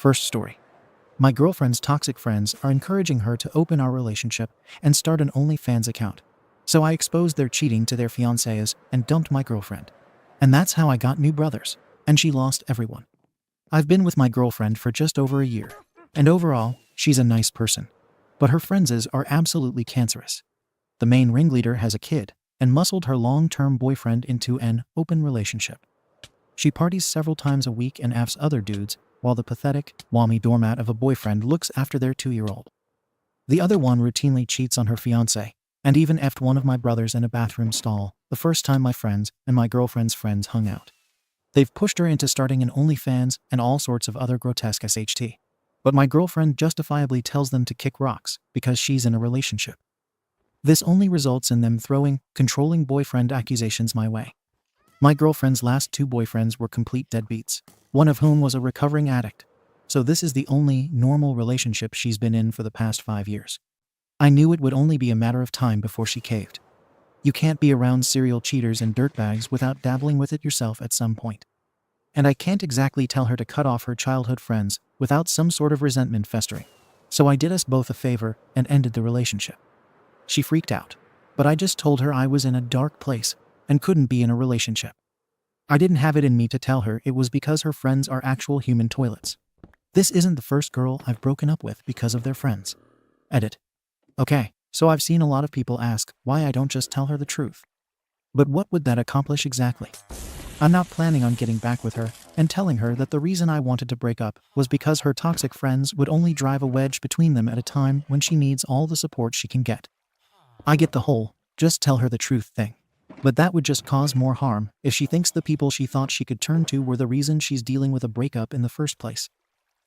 First story. My girlfriend's toxic friends are encouraging her to open our relationship and start an OnlyFans account. So I exposed their cheating to their fiancés and dumped my girlfriend. And that's how I got new brothers, and she lost everyone. I've been with my girlfriend for just over a year, and overall, she's a nice person. But her friends are absolutely cancerous. The main ringleader has a kid and muscled her long-term boyfriend into an open relationship. She parties several times a week and F's other dudes, while the pathetic, whammy doormat of a boyfriend looks after their 2-year-old. The other one routinely cheats on her fiancé, and even F'd one of my brothers in a bathroom stall the first time my friends and my girlfriend's friends hung out. They've pushed her into starting an OnlyFans and all sorts of other grotesque SHT. But my girlfriend justifiably tells them to kick rocks because she's in a relationship. This only results in them throwing controlling boyfriend accusations my way. My girlfriend's last 2 boyfriends were complete deadbeats, one of whom was a recovering addict. So this is the only normal relationship she's been in for the past 5 years. I knew it would only be a matter of time before she caved. You can't be around serial cheaters and dirtbags without dabbling with it yourself at some point. And I can't exactly tell her to cut off her childhood friends without some sort of resentment festering. So I did us both a favor and ended the relationship. She freaked out, but I just told her I was in a dark place and couldn't be in a relationship. I didn't have it in me to tell her it was because her friends are actual human toilets. This isn't the first girl I've broken up with because of their friends. Edit. Okay, so I've seen a lot of people ask why I don't just tell her the truth. But what would that accomplish exactly? I'm not planning on getting back with her and telling her that the reason I wanted to break up was because her toxic friends would only drive a wedge between them at a time when she needs all the support she can get. I get the whole just tell her the truth thing. But that would just cause more harm if she thinks the people she thought she could turn to were the reason she's dealing with a breakup in the first place.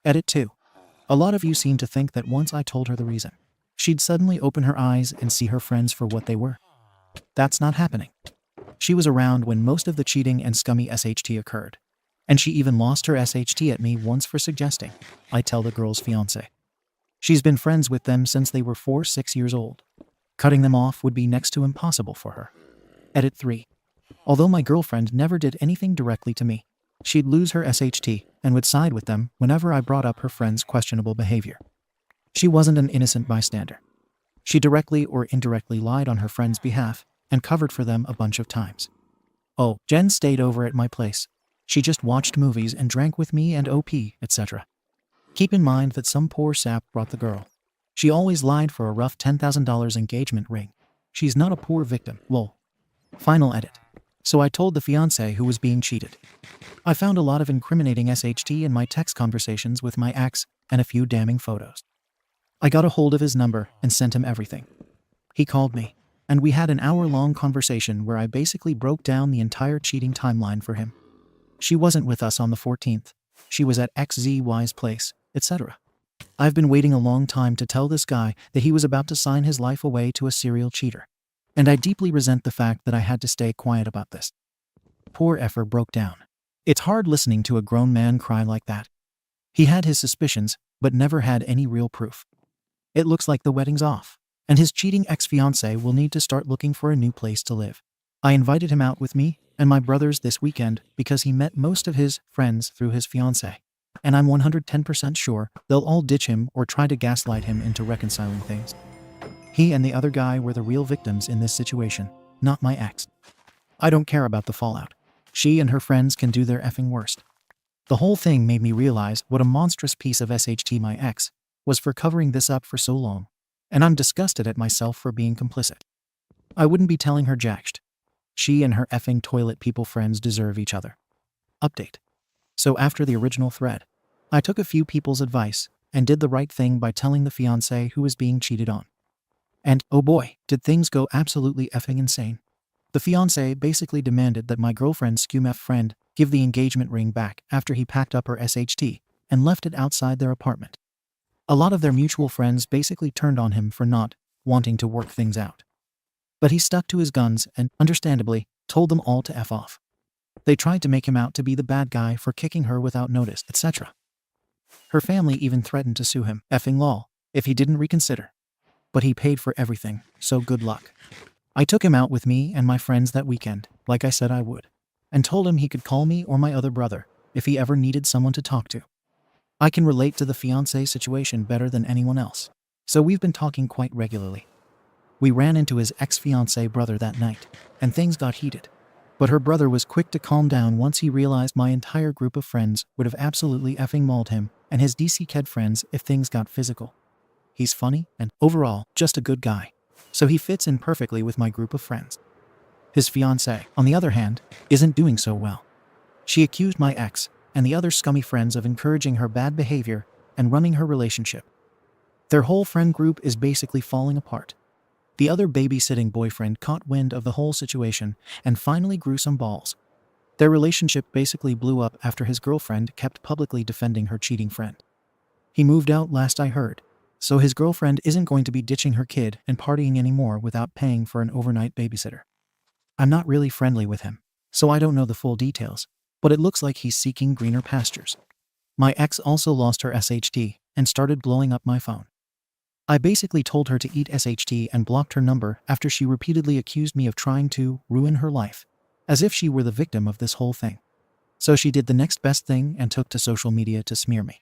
Edit 2. A lot of you seem to think that once I told her the reason, she'd suddenly open her eyes and see her friends for what they were. That's not happening. She was around when most of the cheating and scummy SHT occurred. And she even lost her SHT at me once for suggesting I tell the girl's fiancé. She's been friends with them since they were 6 years old. Cutting them off would be next to impossible for her. Edit 3. Although my girlfriend never did anything directly to me, she'd lose her SHT and would side with them whenever I brought up her friend's questionable behavior. She wasn't an innocent bystander. She directly or indirectly lied on her friend's behalf and covered for them a bunch of times. Oh, Jen stayed over at my place. She just watched movies and drank with me and OP, etc. Keep in mind that some poor sap brought the girl. She always lied for a rough $10,000 engagement ring. She's not a poor victim, lol. Final edit. So I told the fiancé who was being cheated. I found a lot of incriminating SHT in my text conversations with my ex and a few damning photos. I got a hold of his number and sent him everything. He called me, and we had an hour-long conversation where I basically broke down the entire cheating timeline for him. She wasn't with us on the 14th. She was at XZY's place, etc. I've been waiting a long time to tell this guy that he was about to sign his life away to a serial cheater. And I deeply resent the fact that I had to stay quiet about this. Poor effer broke down. It's hard listening to a grown man cry like that. He had his suspicions, but never had any real proof. It looks like the wedding's off, and his cheating ex-fiancé will need to start looking for a new place to live. I invited him out with me and my brothers this weekend because he met most of his friends through his fiancé. And I'm 110% sure they'll all ditch him or try to gaslight him into reconciling things. He and the other guy were the real victims in this situation, not my ex. I don't care about the fallout. She and her friends can do their effing worst. The whole thing made me realize what a monstrous piece of SHT my ex was for covering this up for so long, and I'm disgusted at myself for being complicit. I wouldn't be telling her jaxed. She and her effing toilet people friends deserve each other. Update. So after the original thread, I took a few people's advice and did the right thing by telling the fiancé who was being cheated on. And, oh boy, did things go absolutely effing insane. The fiancé basically demanded that my girlfriend's SCUMF friend give the engagement ring back after he packed up her SHT and left it outside their apartment. A lot of their mutual friends basically turned on him for not wanting to work things out. But he stuck to his guns and, understandably, told them all to F off. They tried to make him out to be the bad guy for kicking her without notice, etc. Her family even threatened to sue him, effing lol, if he didn't reconsider. But he paid for everything, so good luck. I took him out with me and my friends that weekend, like I said I would, and told him he could call me or my other brother if he ever needed someone to talk to. I can relate to the fiancé situation better than anyone else. So we've been talking quite regularly. We ran into his ex-fiancé brother that night, and things got heated. But her brother was quick to calm down once he realized my entire group of friends would have absolutely effing mauled him and his DC kid friends if things got physical. He's funny and, overall, just a good guy. So he fits in perfectly with my group of friends. His fiancée, on the other hand, isn't doing so well. She accused my ex and the other scummy friends of encouraging her bad behavior and running her relationship. Their whole friend group is basically falling apart. The other babysitting boyfriend caught wind of the whole situation and finally grew some balls. Their relationship basically blew up after his girlfriend kept publicly defending her cheating friend. He moved out last I heard, so his girlfriend isn't going to be ditching her kid and partying anymore without paying for an overnight babysitter. I'm not really friendly with him, so I don't know the full details, but it looks like he's seeking greener pastures. My ex also lost her SHT and started blowing up my phone. I basically told her to eat SHT and blocked her number after she repeatedly accused me of trying to ruin her life, as if she were the victim of this whole thing. So she did the next best thing and took to social media to smear me.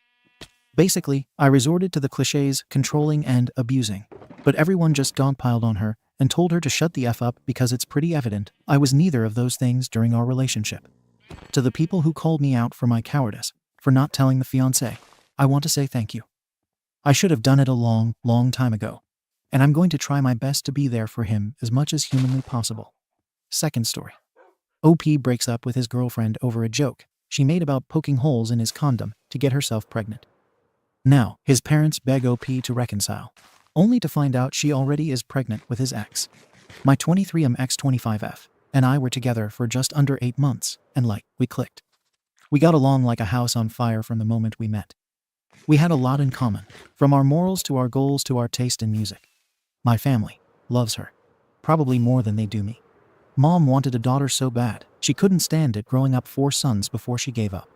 Basically, I resorted to the cliches controlling and abusing, but everyone just dogpiled on her and told her to shut the F up because it's pretty evident I was neither of those things during our relationship. To the people who called me out for my cowardice, for not telling the fiancé, I want to say thank you. I should have done it a long, long time ago, and I'm going to try my best to be there for him as much as humanly possible. Second story. OP breaks up with his girlfriend over a joke she made about poking holes in his condom to get herself pregnant. Now, his parents beg OP to reconcile, only to find out she already is pregnant with his ex. My 23M ex-25F and I were together for just under 8 months, and we clicked. We got along like a house on fire from the moment we met. We had a lot in common, from our morals to our goals to our taste in music. My family loves her, probably more than they do me. Mom wanted a daughter so bad, she couldn't stand it growing up 4 sons before she gave up.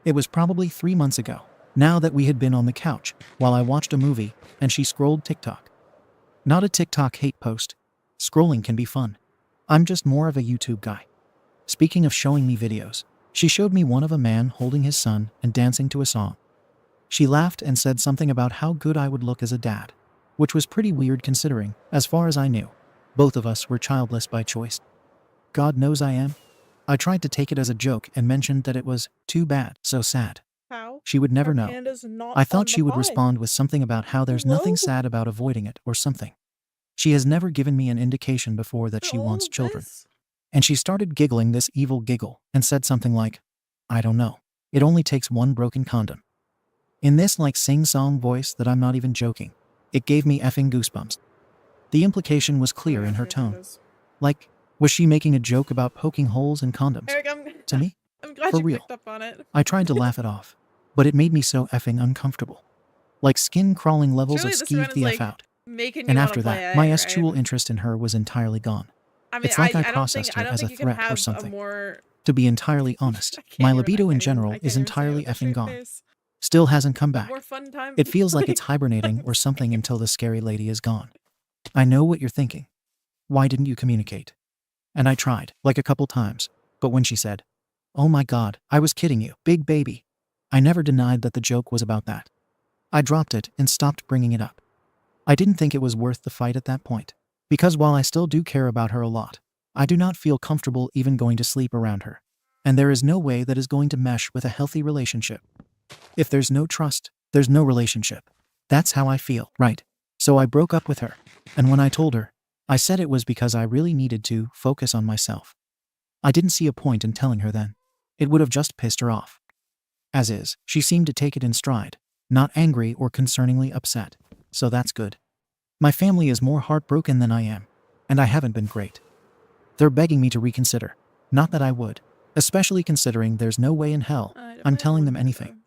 It was probably 3 months ago, now that we had been on the couch while I watched a movie and she scrolled TikTok. Not a TikTok hate post. Scrolling can be fun. I'm just more of a YouTube guy. Speaking of showing me videos, she showed me one of a man holding his son and dancing to a song. She laughed and said something about how good I would look as a dad, which was pretty weird considering, as far as I knew, both of us were childless by choice. God knows I am. I tried to take it as a joke and mentioned that it was too bad, so sad. How? She would never Our know. panda's not I thought on she the would pod. respond with something about how there's nothing Whoa. sad about avoiding it or something. She has never given me an indication before that she All wants of children. this? And she started giggling this evil giggle and said something like, I don't know. It only takes one broken condom. In this sing-song voice that I'm not even joking. It gave me effing goosebumps. The implication was clear in her tone. Was she making a joke about poking holes in condoms? Eric, To me? I'm glad For you real. picked up on it. I tried to laugh it off, but it made me so effing uncomfortable. Like skin-crawling levels of Surely this event skeeved is the F out. making And you want after to play that, my A, actual right? interest in her was entirely gone. I mean, It's like I I don't think processed her as a you can threat or have a something. more. To be entirely honest, I my can't libido in I general can't is even say it entirely with a effing straight gone. face. Still hasn't come A back. more fun time. It feels like it's hibernating or something until the scary lady is gone. I know what you're thinking. Why didn't you communicate? And I tried, a couple times, but when she said, oh my god, I was kidding you, big baby, I never denied that the joke was about that. I dropped it and stopped bringing it up. I didn't think it was worth the fight at that point, because while I still do care about her a lot, I do not feel comfortable even going to sleep around her. And there is no way that is going to mesh with a healthy relationship. If there's no trust, there's no relationship. That's how I feel, right? So I broke up with her, and when I told her, I said it was because I really needed to focus on myself. I didn't see a point in telling her then. It would have just pissed her off. As is, she seemed to take it in stride, not angry or concerningly upset. So that's good. My family is more heartbroken than I am, and I haven't been great. They're begging me to reconsider. Not that I would, especially considering there's no way in hell I'm telling them anything.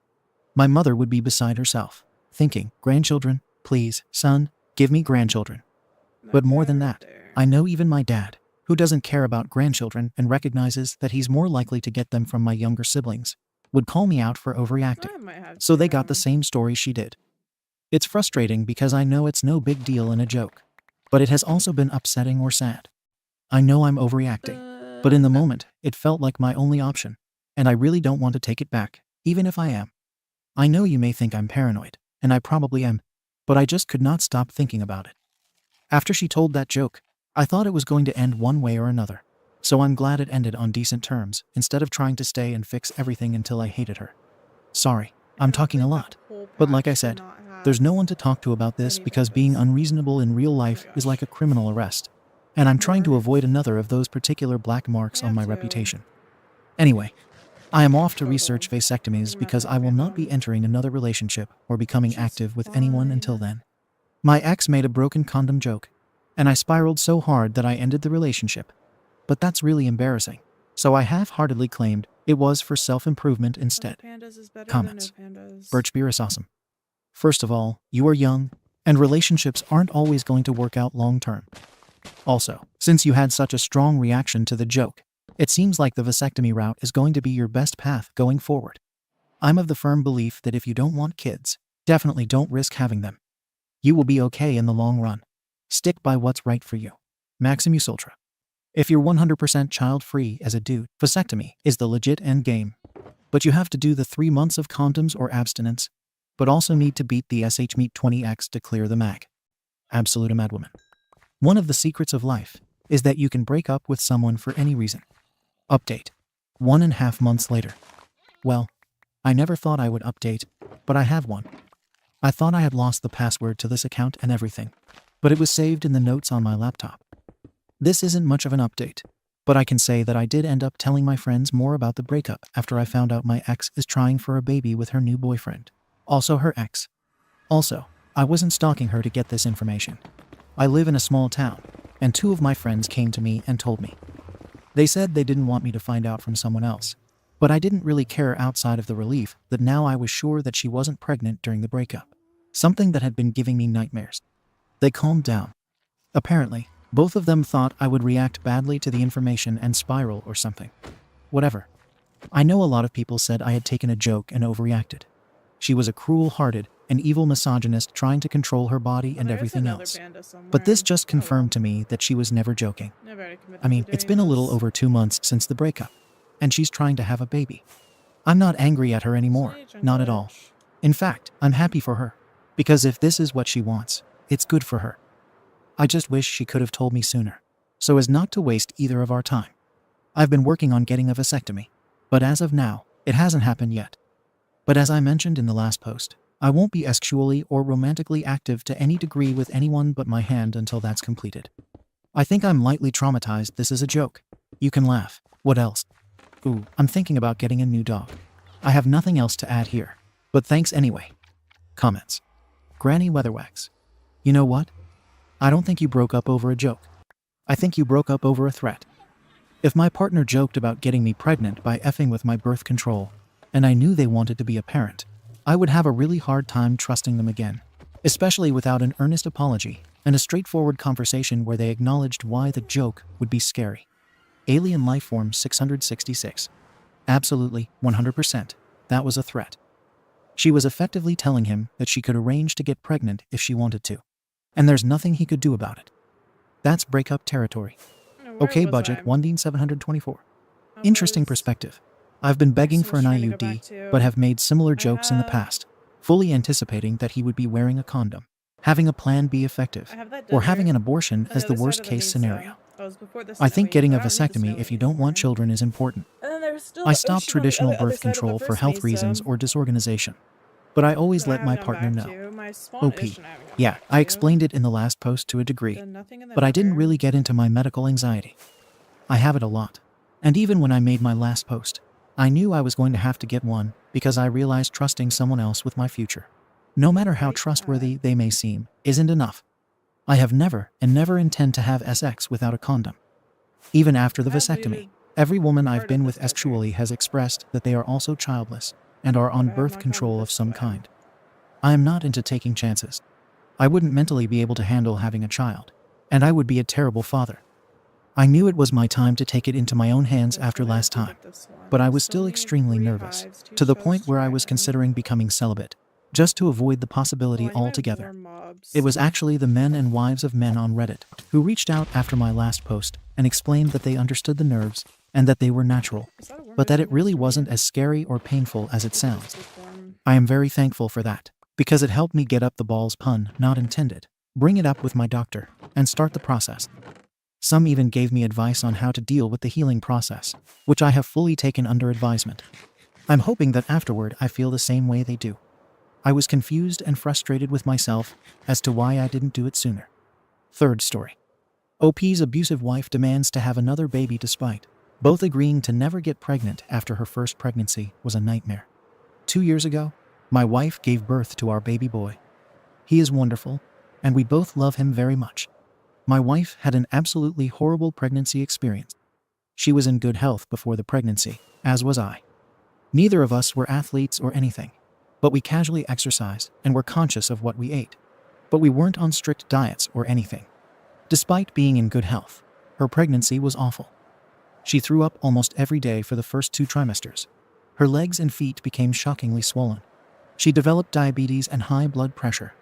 My mother would be beside herself, thinking, grandchildren, please, son, give me grandchildren. But more than that, I know even my dad, who doesn't care about grandchildren and recognizes that he's more likely to get them from my younger siblings, would call me out for overreacting. So they got the same story she did. It's frustrating because I know it's no big deal and a joke, but it has also been upsetting or sad. I know I'm overreacting, but in the moment, it felt like my only option, and I really don't want to take it back, even if I am. I know you may think I'm paranoid, and I probably am, but I just could not stop thinking about it. After she told that joke, I thought it was going to end one way or another. So I'm glad it ended on decent terms, instead of trying to stay and fix everything until I hated her. Sorry, I'm talking a lot. But like I said, there's no one to talk to about this because being unreasonable in real life is like a criminal arrest. And I'm trying to avoid another of those particular black marks on my reputation. Anyway, I am off to research vasectomies because I will not be entering another relationship or becoming active with anyone until then. My ex made a broken condom joke, and I spiraled so hard that I ended the relationship. But that's really embarrassing. So I half-heartedly claimed it was for self-improvement instead. Comments. Birch beer is awesome. First of all, you are young, and relationships aren't always going to work out long-term. Also, since you had such a strong reaction to the joke, it seems like the vasectomy route is going to be your best path going forward. I'm of the firm belief that if you don't want kids, definitely don't risk having them. You will be okay in the long run. Stick by what's right for you. Maximus Ultra. If you're 100% child-free as a dude, vasectomy is the legit end game. But you have to do the 3 months of condoms or abstinence, but also need to beat the SH-Meat 20X to clear the mag. Absolute a madwoman. One of the secrets of life is that you can break up with someone for any reason. Update. 1.5 months later. Well, I never thought I would update, but I have one. I thought I had lost the password to this account and everything, but it was saved in the notes on my laptop. This isn't much of an update, but I can say that I did end up telling my friends more about the breakup after I found out my ex is trying for a baby with her new boyfriend. Also her ex. Also, I wasn't stalking her to get this information. I live in a small town, and 2 of my friends came to me and told me. They said they didn't want me to find out from someone else, but I didn't really care outside of the relief that now I was sure that she wasn't pregnant during the breakup. Something that had been giving me nightmares. They calmed down. Apparently, both of them thought I would react badly to the information and spiral or something. Whatever. I know a lot of people said I had taken a joke and overreacted. She was a cruel-hearted and evil misogynist trying to control her body and everything else. But this just confirmed to me that she was never joking. I mean, it's been a little over 2 months since the breakup, and she's trying to have a baby. I'm not angry at her anymore, not at all. In fact, I'm happy for her, because if this is what she wants, it's good for her. I just wish she could have told me sooner, so as not to waste either of our time. I've been working on getting a vasectomy, but as of now, it hasn't happened yet. But as I mentioned in the last post, I won't be sexually or romantically active to any degree with anyone but my hand until that's completed. I think I'm lightly traumatized. This is a joke. You can laugh. What else? Ooh, I'm thinking about getting a new dog. I have nothing else to add here, but thanks anyway. Comments. Granny Weatherwax. You know what? I don't think you broke up over a joke. I think you broke up over a threat. If my partner joked about getting me pregnant by effing with my birth control, and I knew they wanted to be a parent, I would have a really hard time trusting them again, especially without an earnest apology and a straightforward conversation where they acknowledged why the joke would be scary. Alien Lifeform 666. Absolutely, 100%. That was a threat. She was effectively telling him that she could arrange to get pregnant if she wanted to, and there's nothing he could do about it. That's breakup territory. Okay, budget 1,724. Interesting perspective. I've been begging for an IUD, but have made similar jokes in the past, fully anticipating that he would be wearing a condom, having a plan B effective, or having an abortion as the worst case scenario. I think getting a vasectomy if you don't want children is important. I stopped traditional birth control for health reasons or disorganization, but I always let my partner know. OP. Yeah, I explained it in the last post to a degree, but I didn't really get into my medical anxiety. I have it a lot. And even when I made my last post, I knew I was going to have to get one because I realized trusting someone else with my future, no matter how trustworthy they may seem, isn't enough. I have never and never intend to have sex without a condom. Even after the vasectomy, every woman I've been with sexually has expressed that they are also childless and are on birth control of some kind. I am not into taking chances. I wouldn't mentally be able to handle having a child, and I would be a terrible father. I knew it was my time to take it into my own hands after last time, but I was still extremely nervous, to the point where I was considering becoming celibate, just to avoid the possibility altogether. It was actually the men and wives of men on Reddit who reached out after my last post and explained that they understood the nerves and that they were natural, but that it really wasn't as scary or painful as it sounds. I am very thankful for that, because it helped me get up the balls, pun not intended, bring it up with my doctor, and start the process. Some even gave me advice on how to deal with the healing process, which I have fully taken under advisement. I'm hoping that afterward I feel the same way they do. I was confused and frustrated with myself as to why I didn't do it sooner. Third story. OP's abusive wife demands to have another baby despite both agreeing to never get pregnant after her first pregnancy was a nightmare. 2 years ago, my wife gave birth to our baby boy. He is wonderful, and we both love him very much. My wife had an absolutely horrible pregnancy experience. She was in good health before the pregnancy, as was I. Neither of us were athletes or anything, but we casually exercised and were conscious of what we ate. But we weren't on strict diets or anything. Despite being in good health, her pregnancy was awful. She threw up almost every day for the first 2 trimesters. Her legs and feet became shockingly swollen. She developed diabetes and high blood pressure.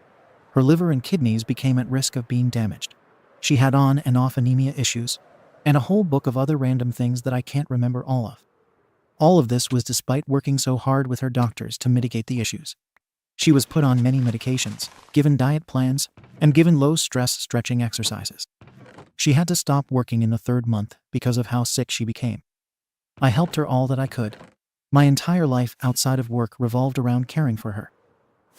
Her liver and kidneys became at risk of being damaged. She had on and off anemia issues, and a whole book of other random things that I can't remember all of. All of this was despite working so hard with her doctors to mitigate the issues. She was put on many medications, given diet plans, and given low-stress stretching exercises. She had to stop working in the 3rd month because of how sick she became. I helped her all that I could. My entire life outside of work revolved around caring for her.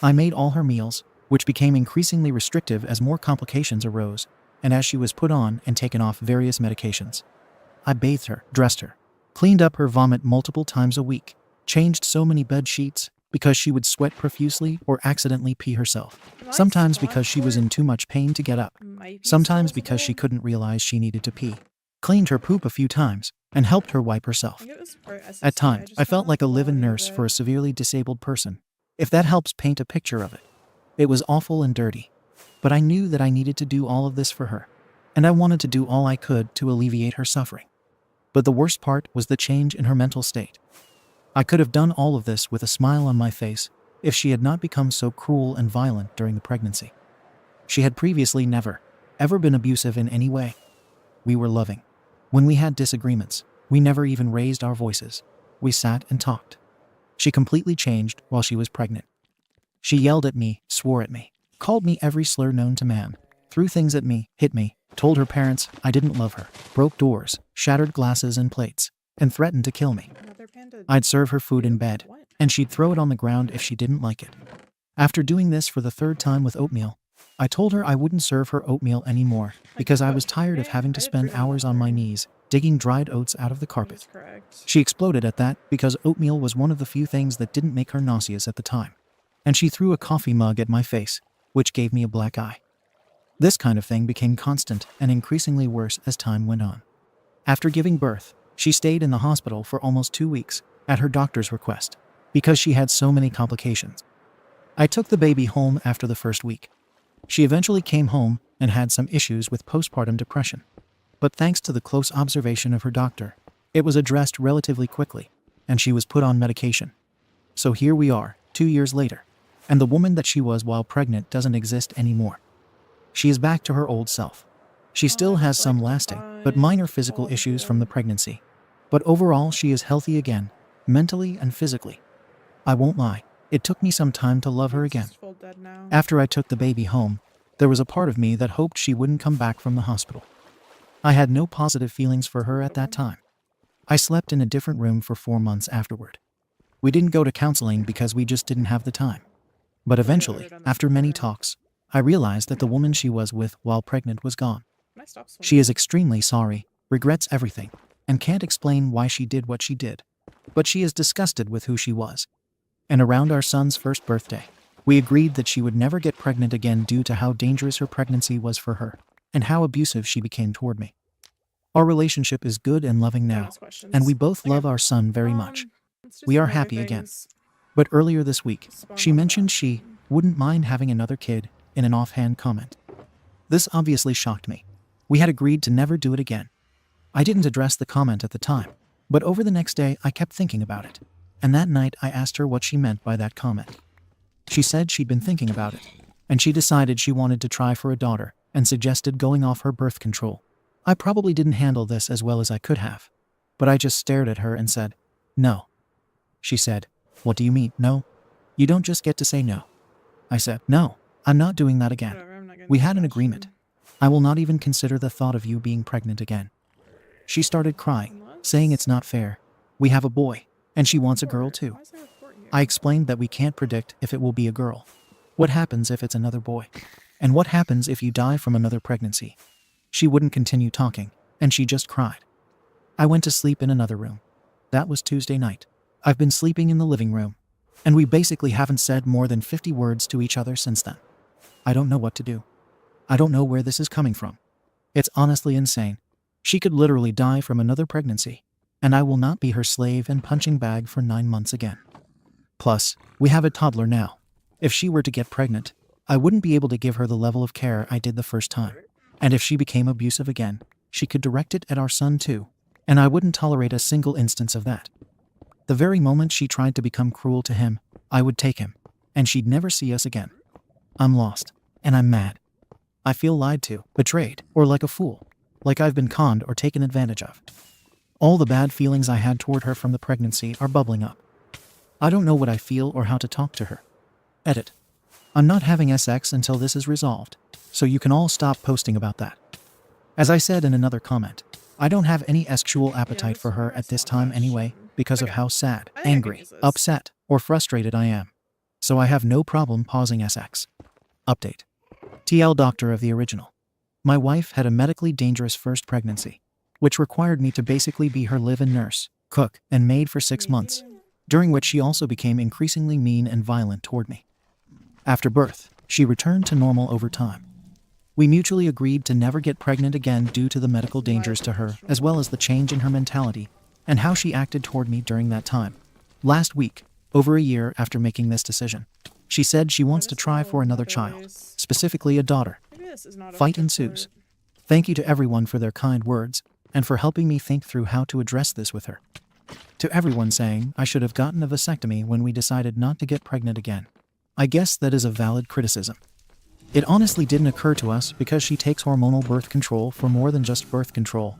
I made all her meals, which became increasingly restrictive as more complications arose, and as she was put on and taken off various medications. I bathed her, dressed her, cleaned up her vomit multiple times a week, changed so many bed sheets because she would sweat profusely or accidentally pee herself. Sometimes because she was in too much pain to get up. Sometimes because she couldn't realize she needed to pee. Cleaned her poop a few times and helped her wipe herself. At times, I felt like a live-in nurse for a severely disabled person, if that helps paint a picture of it. It was awful and dirty, but I knew that I needed to do all of this for her, and I wanted to do all I could to alleviate her suffering. But the worst part was the change in her mental state. I could have done all of this with a smile on my face if she had not become so cruel and violent during the pregnancy. She had previously never, ever been abusive in any way. We were loving. When we had disagreements, we never even raised our voices. We sat and talked. She completely changed while she was pregnant. She yelled at me, swore at me, called me every slur known to man, threw things at me, hit me, told her parents I didn't love her, broke doors, shattered glasses and plates, and threatened to kill me. I'd serve her food in bed, and she'd throw it on the ground if she didn't like it. After doing this for the 3rd time with oatmeal, I told her I wouldn't serve her oatmeal anymore because I was tired of having to spend hours on my knees digging dried oats out of the carpet. She exploded at that because oatmeal was one of the few things that didn't make her nauseous at the time. And she threw a coffee mug at my face, which gave me a black eye. This kind of thing became constant and increasingly worse as time went on. After giving birth, she stayed in the hospital for almost 2 weeks, at her doctor's request, because she had so many complications. I took the baby home after the first week. She eventually came home and had some issues with postpartum depression. But thanks to the close observation of her doctor, it was addressed relatively quickly, and she was put on medication. So here we are, 2 years later, and the woman that she was while pregnant doesn't exist anymore. She is back to her old self. She still has some lasting, but minor physical issues from the pregnancy. But overall, she is healthy again, mentally and physically. I won't lie, it took me some time to love her again. After I took the baby home, there was a part of me that hoped she wouldn't come back from the hospital. I had no positive feelings for her at that time. I slept in a different room for 4 months afterward. We didn't go to counseling because we just didn't have the time. But eventually, after many talks, I realized that the woman she was with while pregnant was gone. She is extremely sorry, regrets everything, and can't explain why she did what she did. But she is disgusted with who she was. And around our son's first birthday, we agreed that she would never get pregnant again due to how dangerous her pregnancy was for her, and how abusive she became toward me. Our relationship is good and loving now, and we both love our son very much. We are happy again. But earlier this week, she mentioned she wouldn't mind having another kid in an offhand comment. This obviously shocked me. We had agreed to never do it again. I didn't address the comment at the time, but over the next day I kept thinking about it, and that night I asked her what she meant by that comment. She said she'd been thinking about it, and she decided she wanted to try for a daughter and suggested going off her birth control. I probably didn't handle this as well as I could have, but I just stared at her and said, "No." She said, "What do you mean, no?" You don't just get to say no. I said, no, I'm not doing that again. Whatever, I'm not getting We this had an question. agreement. I will not even consider the thought of you being pregnant again. She started crying, saying it's not fair. We have a boy, and she wants a girl too. Why is there a report here? I explained that we can't predict if it will be a girl. What happens if it's another boy? And what happens if you die from another pregnancy? She wouldn't continue talking, and she just cried. I went to sleep in another room. That was Tuesday night. I've been sleeping in the living room, and we basically haven't said more than 50 words to each other since then. I don't know what to do. I don't know where this is coming from. It's honestly insane. She could literally die from another pregnancy, and I will not be her slave and punching bag for 9 months again. Plus, we have a toddler now. If she were to get pregnant, I wouldn't be able to give her the level of care I did the first time. And if she became abusive again, she could direct it at our son too, and I wouldn't tolerate a single instance of that. The very moment she tried to become cruel to him, I would take him, and she'd never see us again. I'm lost, and I'm mad. I feel lied to, betrayed, or like a fool, like I've been conned or taken advantage of. All the bad feelings I had toward her from the pregnancy are bubbling up. I don't know what I feel or how to talk to her. Edit. I'm not having sex until this is resolved, so you can all stop posting about that. As I said in another comment, I don't have any sexual appetite for her at this time anyway, because of how sad, I think I can angry, use this. upset, or frustrated I am. So I have no problem pausing sex. Update. TL doctor of the original. My wife had a medically dangerous first pregnancy, which required me to basically be her live-in nurse, cook, and maid for 6 months, during which she also became increasingly mean and violent toward me. After birth, she returned to normal over time. We mutually agreed to never get pregnant again due to the medical dangers to her, as well as the change in her mentality and how she acted toward me during that time. Last week, over a year after making this decision, she said she wants to try for another child, specifically a daughter. Maybe this is not a Fight fit ensues. for it. Thank you to everyone for their kind words and for helping me think through how to address this with her. To everyone saying I should have gotten a vasectomy when we decided not to get pregnant again. I guess that is a valid criticism. It honestly didn't occur to us because she takes hormonal birth control for more than just birth control.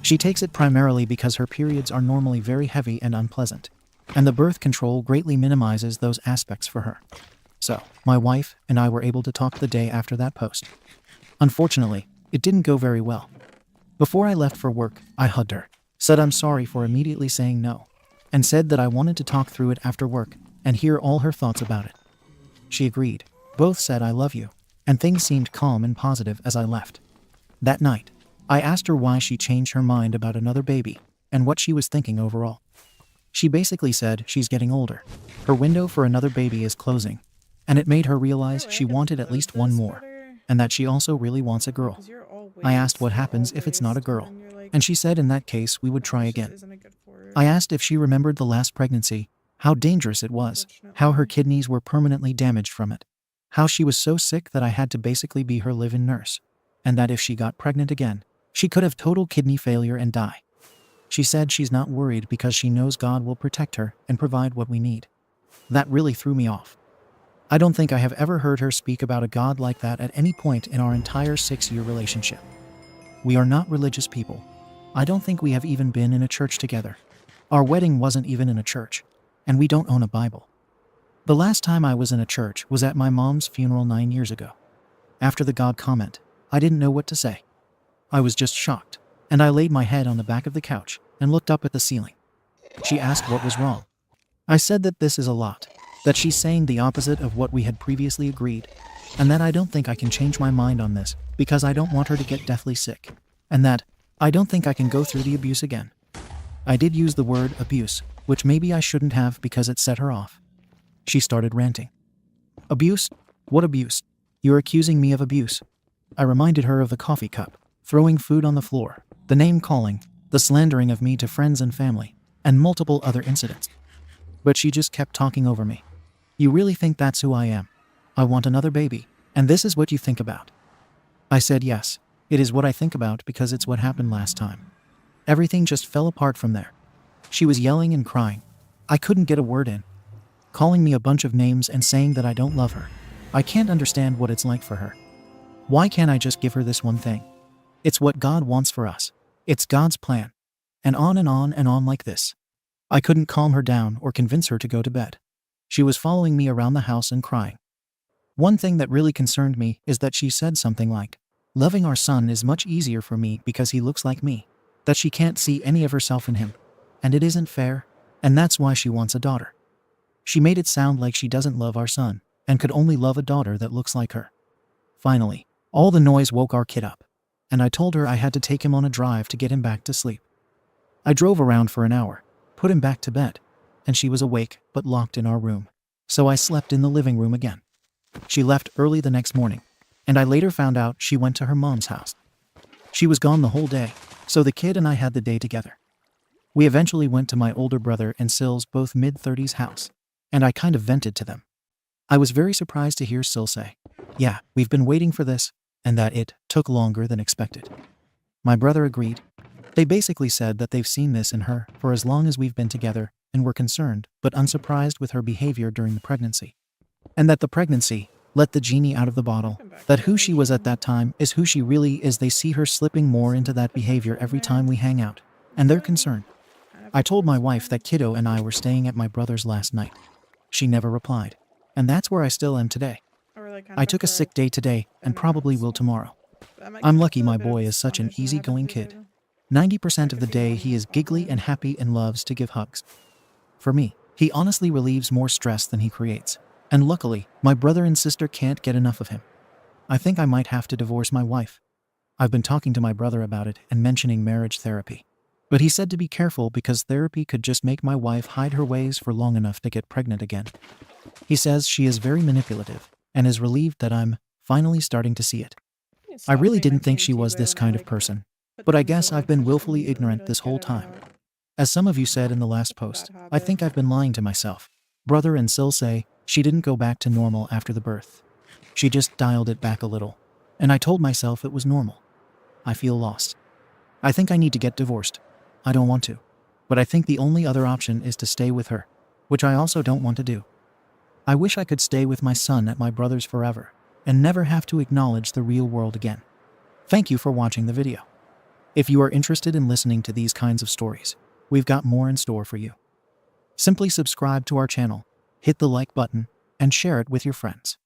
She takes it primarily because her periods are normally very heavy and unpleasant, and the birth control greatly minimizes those aspects for her. So, my wife and I were able to talk the day after that post. Unfortunately, it didn't go very well. Before I left for work, I hugged her, said I'm sorry for immediately saying no, and said that I wanted to talk through it after work and hear all her thoughts about it. She agreed. Both said I love you, and things seemed calm and positive as I left. That night, I asked her why she changed her mind about another baby and what she was thinking overall. She basically said she's getting older. Her window for another baby is closing, and it made her realize she wanted at least one more, and that she also really wants a girl. I asked what happens if it's not a girl, and she said in that case we would try again. I asked if she remembered the last pregnancy, how dangerous it was, how her kidneys were permanently damaged from it, how she was so sick that I had to basically be her live-in nurse, and that if she got pregnant again, she could have total kidney failure and die. She said she's not worried because she knows God will protect her and provide what we need. That really threw me off. I don't think I have ever heard her speak about a God like that at any point in our entire 6-year relationship. We are not religious people. I don't think we have even been in a church together. Our wedding wasn't even in a church, and we don't own a Bible. The last time I was in a church was at my mom's funeral 9 years ago. After the God comment, I didn't know what to say. I was just shocked, and I laid my head on the back of the couch and looked up at the ceiling. She asked what was wrong. I said that this is a lot, that she's saying the opposite of what we had previously agreed, and that I don't think I can change my mind on this because I don't want her to get deathly sick, and that I don't think I can go through the abuse again. I did use the word abuse, which maybe I shouldn't have because it set her off. She started ranting. Abuse? What abuse? You're accusing me of abuse. I reminded her of the coffee cup, throwing food on the floor, the name calling, the slandering of me to friends and family, and multiple other incidents. But she just kept talking over me. You really think that's who I am? I want another baby, and this is what you think about? I said yes, it is what I think about because it's what happened last time. Everything just fell apart from there. She was yelling and crying. I couldn't get a word in. Calling me a bunch of names and saying that I don't love her. I can't understand what it's like for her. Why can't I just give her this one thing? It's what God wants for us. It's God's plan. And on and on and on like this. I couldn't calm her down or convince her to go to bed. She was following me around the house and crying. One thing that really concerned me is that she said something like, "Loving our son is much easier for me because he looks like me, that she can't see any of herself in him, and it isn't fair, and that's why she wants a daughter." She made it sound like she doesn't love our son, and could only love a daughter that looks like her. Finally, all the noise woke our kid up, and I told her I had to take him on a drive to get him back to sleep. I drove around for an hour, put him back to bed, and she was awake but locked in our room. So I slept in the living room again. She left early the next morning, and I later found out she went to her mom's house. She was gone the whole day, so the kid and I had the day together. We eventually went to my older brother and Syl's both mid-30s house, and I kind of vented to them. I was very surprised to hear Syl say, "Yeah, we've been waiting for this," and that it took longer than expected. My brother agreed. They basically said that they've seen this in her for as long as we've been together and were concerned but unsurprised with her behavior during the pregnancy. And that the pregnancy let the genie out of the bottle, that who she was at that time is who she really is. They see her slipping more into that behavior every time we hang out, and they're concerned. I told my wife that Kiddo and I were staying at my brother's last night. She never replied, and that's where I still am today. I took a sick day today and probably will tomorrow. I'm lucky my boy is such an easygoing kid. 90% of the day he is giggly and happy and loves to give hugs. For me, he honestly relieves more stress than he creates. And luckily, my brother and sister can't get enough of him. I think I might have to divorce my wife. I've been talking to my brother about it and mentioning marriage therapy. But he said to be careful because therapy could just make my wife hide her ways for long enough to get pregnant again. He says she is very manipulative and is relieved that I'm finally starting to see it. I really didn't think she was this kind of person, but I guess I've been willfully ignorant this whole time. As some of you said in the last post, I think I've been lying to myself. Brother and Syl say she didn't go back to normal after the birth. She just dialed it back a little, and I told myself it was normal. I feel lost. I think I need to get divorced. I don't want to, but I think the only other option is to stay with her, which I also don't want to do. I wish I could stay with my son at my brother's forever and never have to acknowledge the real world again. Thank you for watching the video. If you are interested in listening to these kinds of stories, we've got more in store for you. Simply subscribe to our channel, hit the like button, and share it with your friends.